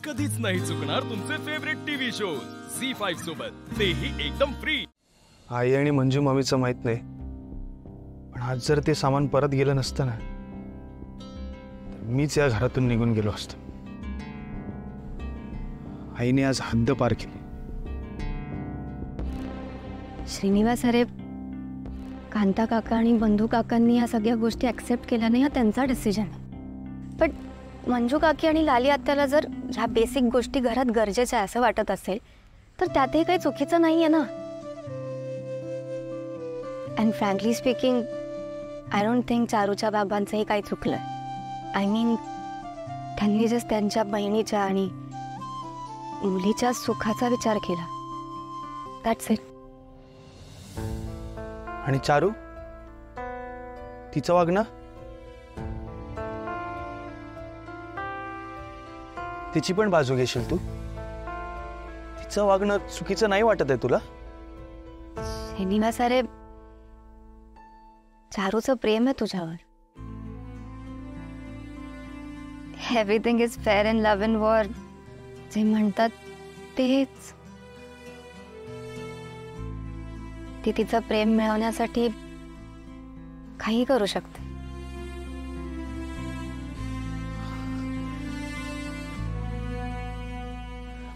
कधीच नाही चुकणार तुमचे फेवरेट टीव्ही शोज झी5 सोबत, तेही एकदम फ्री। आई आणि मंजू मामीचं माहित नाही, पण आज जर ते सामान परत गेलं नसतं ना, तर मीच या घरातून निघून गेलो असतो। आईने आज हद्द पार केली। श्रीनिवास, अरे कांता काका आणि बंधू काकांनी या सगळ्या गोष्टी ॲक्सेप्ट केल्या नाही, हा त्यांचा डिसिजन आहे। पण मंजू काकी आणि लाली आत्याला जर ह्या बेसिक गोष्टी घरात गरजेच्या असं वाटत असेल तर त्यातही काही चुकीचं नाही आहे ना। And frankly speaking, I don't think चारूच्या बाबांचंही काही चुकलं। आय मीन, त्यांनी जस्ट त्यांच्या बहिणीच्या आणि मुलीच्या सुखाचा विचार केला, दॅट्स इट। आणि चारू, तिचं वागणं, तिची पण बाजू घेशील तू? तिचं वागणं चुकीचं नाही वाटत आहे तुला? श्रीनिवास, अरे चारूचं प्रेम आहे तुझ्यावर। Everything is fair in love and war जे म्हणतात तेच। ती तिचं प्रेम मिळवण्यासाठी काही करू शकते।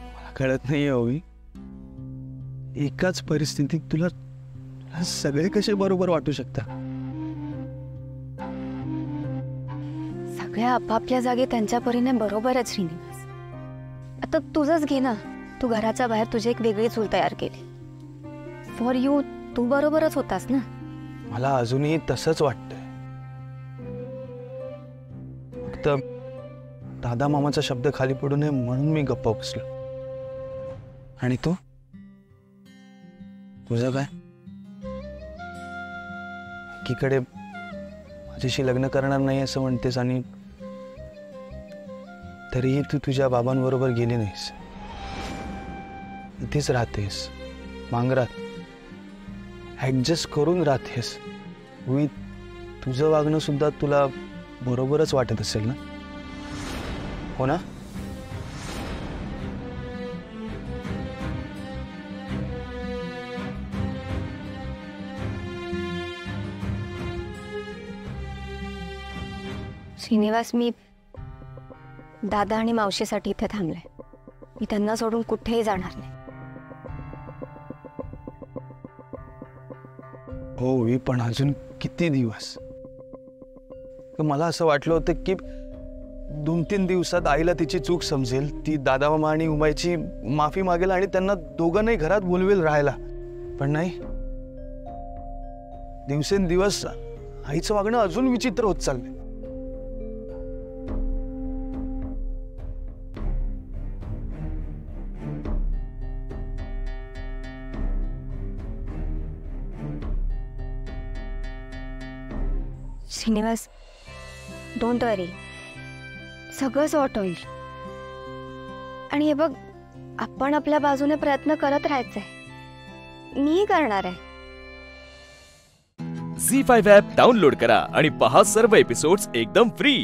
मला कळत नाही ओवी, एकाच परिस्थितीत तुला सगळे कसे बरोबर वाटू शकतात? सगळ्या आपापल्या जागी त्यांच्या परीने बरोबर आहे श्रीनिवास। आता तुझंच घे ना, तू घराच्या बाहेर तुझी एक वेगळी चूल तयार केली। फॉर यू तू बरोबरच होतास ना। मला अजूनही तसंच वाटतंय, फक्त दादा मामाचा शब्द खाली पडू नये म्हणून मी गप्प बसलो। आणि तू, तुझं काय? एकीकडे माझ्याशी लग्न करणार नाही असं म्हणतेस आणि तरीही तू तुझ्या बाबांबरोबर गेली नाहीस, इथेच राहतेस मांगरात, ऍडजस्ट करून राहतेस। तुझं वागणं सुद्धा तुला बरोबरच वाटत असेल ना, हो ना? श्रीनिवास, मी दादा आणि मावशीसाठी इथे थांबले। मी त्यांना सोडून कुठेही जाणार नाही। हो, पण अजून किती दिवस? मला असं वाटलं होतं की 2-3 दिवसात आईला तिची चूक समजेल, ती दादा मामा आणि उमाईची माफी मागेल आणि त्यांना दोघांनाही घरात बोलवेल राहायला। पण नाही, दिवसेंदिवस आईचं वागणं अजून विचित्र होत चाललंय। श्रीनिवास, डोंट वरी, सगळं सॉर्ट होईल। आणि हे बघ, आपण आपल्या बाजूने प्रयत्न करत राहायचंय, मी करणार आहे। झी5 ॲप डाउनलोड करा आणि पहा सर्व एपिसोड्स एकदम फ्री।